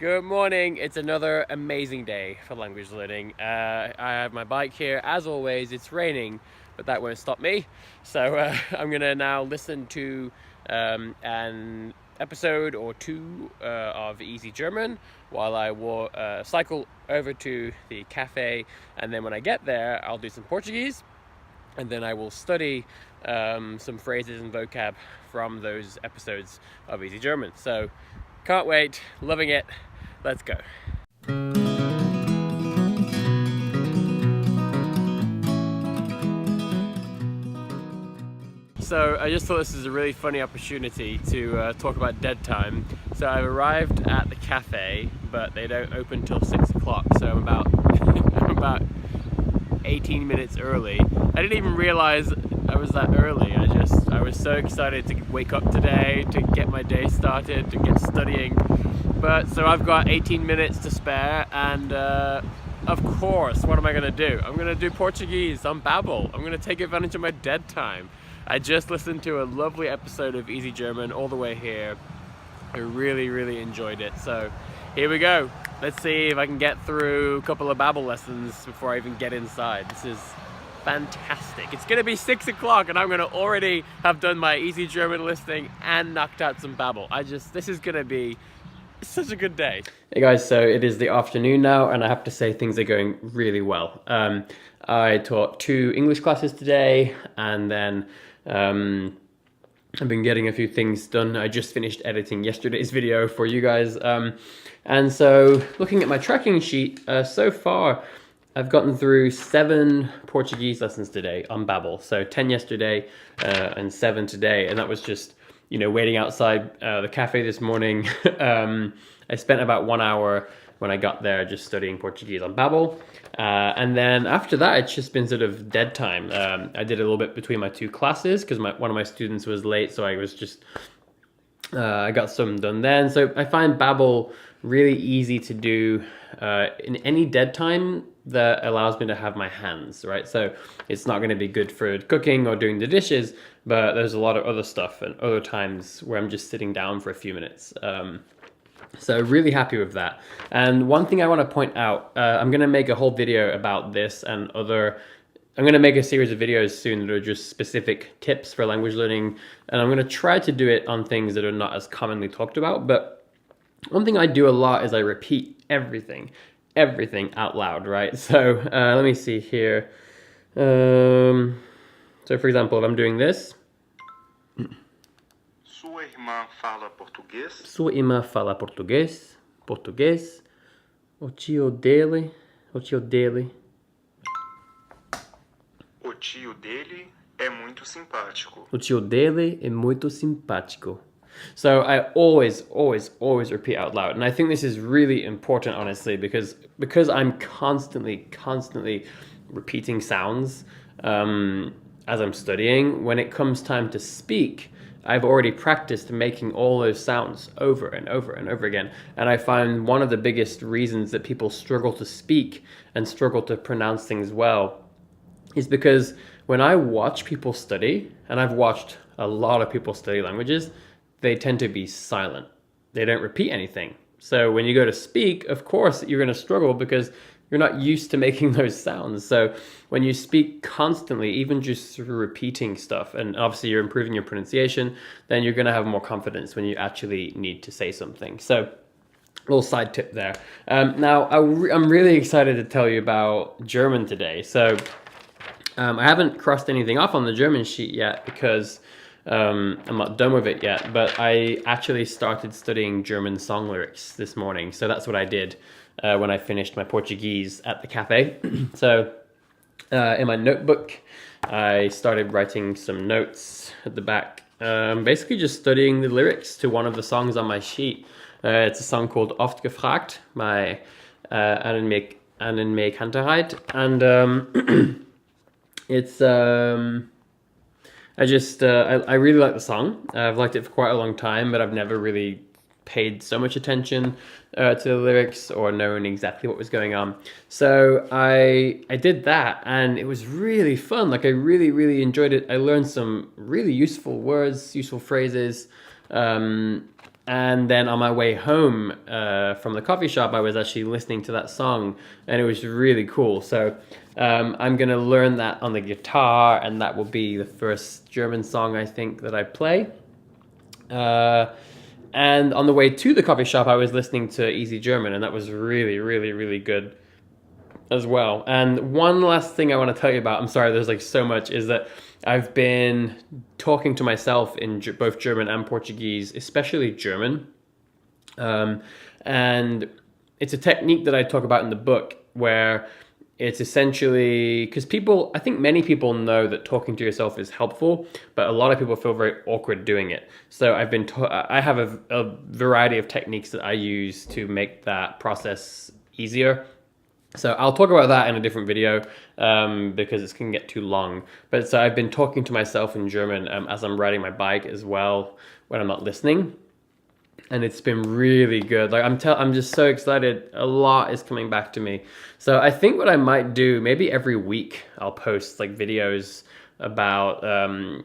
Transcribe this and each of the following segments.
Good morning. It's another amazing day for language learning. I have my bike here. As always, it's raining, but that won't stop me. So I'm going to now listen to an episode or two of Easy German while I cycle over to the cafe. And then when I get there, I'll do some Portuguese. And then I will study some phrases and vocab from those episodes of Easy German. So can't wait, loving it. Let's go. So I just thought this is a really funny opportunity to talk about dead time. So I've arrived at the cafe, but they don't open till 6 o'clock. So I'm about I'm about 18 minutes early. I didn't even realize I was that early. I was so excited to wake up today, to get my day started, to get studying. But so I've got 18 minutes to spare, and of course, what am I going to do? I'm going to do Portuguese on Babbel. I'm going to take advantage of my dead time. I just listened to a lovely episode of Easy German all the way here. I really enjoyed it. So here we go. Let's see if I can get through a couple of Babbel lessons before I even get inside. This is fantastic. It's going to be 6 o'clock and I'm going to already have done my Easy German listening and knocked out some Babbel. This is going to be such a good day. Hey guys, so it is the afternoon now and I have to say things are going really well. I taught 2 English classes today, and then I've been getting a few things done. I just finished editing yesterday's video for you guys. And so looking at my tracking sheet, so far I've gotten through 7 Portuguese lessons today on Babbel. So 10 yesterday and 7 today, and that was just waiting outside the cafe this morning. I spent about 1 hour when I got there just studying Portuguese on Babbel. And then after that, it's just been sort of dead time. I did a little bit between my 2 classes because one of my students was late, so I was just, I got some done then. So I find Babbel really easy to do in any dead time that allows me to have my hands, right? So it's not going to be good for cooking or doing the dishes, but there's a lot of other stuff and other times where I'm just sitting down for a few minutes. So really happy with that. And one thing I want to point out, I'm going to make a whole video about this and I'm going to make a series of videos soon that are just specific tips for language learning. And I'm going to try to do it on things that are not as commonly talked about. But one thing I do a lot is I repeat everything out loud, right? So let me see here. So for example, if I'm doing this. Sua irmã fala português? Sua irmã fala português. Português. O tio dele. O tio dele. O tio dele é muito simpático. O tio dele é muito simpático. So I always repeat out loud. And I think this is really important, honestly, because I'm constantly repeating sounds as I'm studying. When it comes time to speak, I've already practiced making all those sounds over and over again. And I find one of the biggest reasons that people struggle to speak and struggle to pronounce things well is because when I watch people study, and I've watched a lot of people study languages, they tend to be silent. They don't repeat anything. So when you go to speak, of course, you're going to struggle because you're not used to making those sounds. So when you speak constantly, even just through repeating stuff, and obviously you're improving your pronunciation, then you're going to have more confidence when you actually need to say something. So little side tip there. Now, I'm really excited to tell you about German today. So I haven't crossed anything off on the German sheet yet because I'm not done with it yet, but I actually started studying German song lyrics this morning. So that's what I did when I finished my Portuguese at the cafe. So in my notebook, I started writing some notes at the back, basically just studying the lyrics to one of the songs on my sheet. It's a song called Oft gefragt by Annen Me Kanterheit, and it's I really like the song. I've liked it for quite a long time, but I've never really paid so much attention to the lyrics or known exactly what was going on. So I did that, and it was really fun. Like I really enjoyed it. I learned some really useful words, useful phrases, And then on my way home from the coffee shop, I was actually listening to that song, and it was really cool. So I'm going to learn that on the guitar, and that will be the first German song I think that I play. And on the way to the coffee shop, I was listening to Easy German, and that was really, really, really good as well. And one last thing I want to tell you about, I'm sorry, there's like so much, is that I've been talking to myself in both German and Portuguese, especially German. And it's a technique that I talk about in the book where it's essentially, because I think many people know that talking to yourself is helpful, but a lot of people feel very awkward doing it. So I have a variety of techniques that I use to make that process easier. So I'll talk about that in a different video because it can get too long. But so I've been talking to myself in German as I'm riding my bike as well when I'm not listening. And it's been really good. Like I'm just so excited. A lot is coming back to me. So I think what I might do, maybe every week I'll post like videos about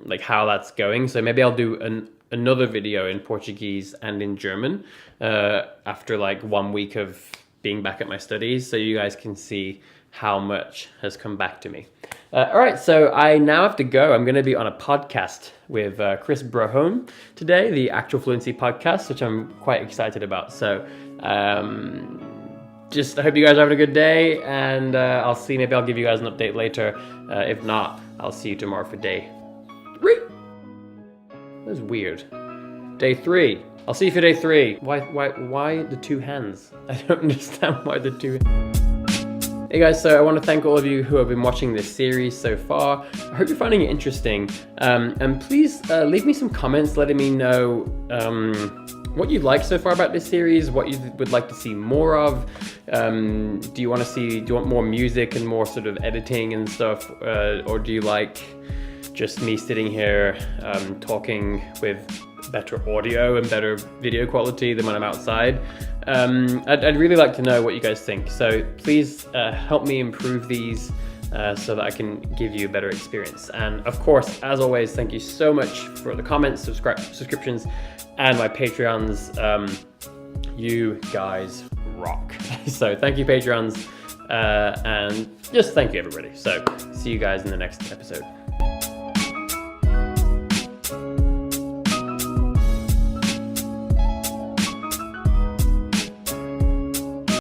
like how that's going. So maybe I'll do another video in Portuguese and in German after like 1 week of being back at my studies, so you guys can see how much has come back to me. All right, so I now have to go. I'm going to be on a podcast with Chris Broholm today, the Actual Fluency podcast, which I'm quite excited about. So I hope you guys are having a good day, and maybe I'll give you guys an update later. If not, I'll see you tomorrow for day 3. That was weird. Day 3. I'll see you for day 3. Why the 2 hands? I don't understand why the 2 hands. Hey guys, so I want to thank all of you who have been watching this series so far. I hope you're finding it interesting. And please leave me some comments letting me know what you'd like so far about this series, what you would like to see more of. Do you want more music and more sort of editing and stuff? Or do you like just me sitting here talking with better audio and better video quality than when I'm outside? I'd really like to know what you guys think. So please help me improve these so that I can give you a better experience. And of course, as always, thank you so much for the comments, subscriptions, and my Patreons. You guys rock. So thank you, Patreons, and just thank you, everybody. So see you guys in the next episode.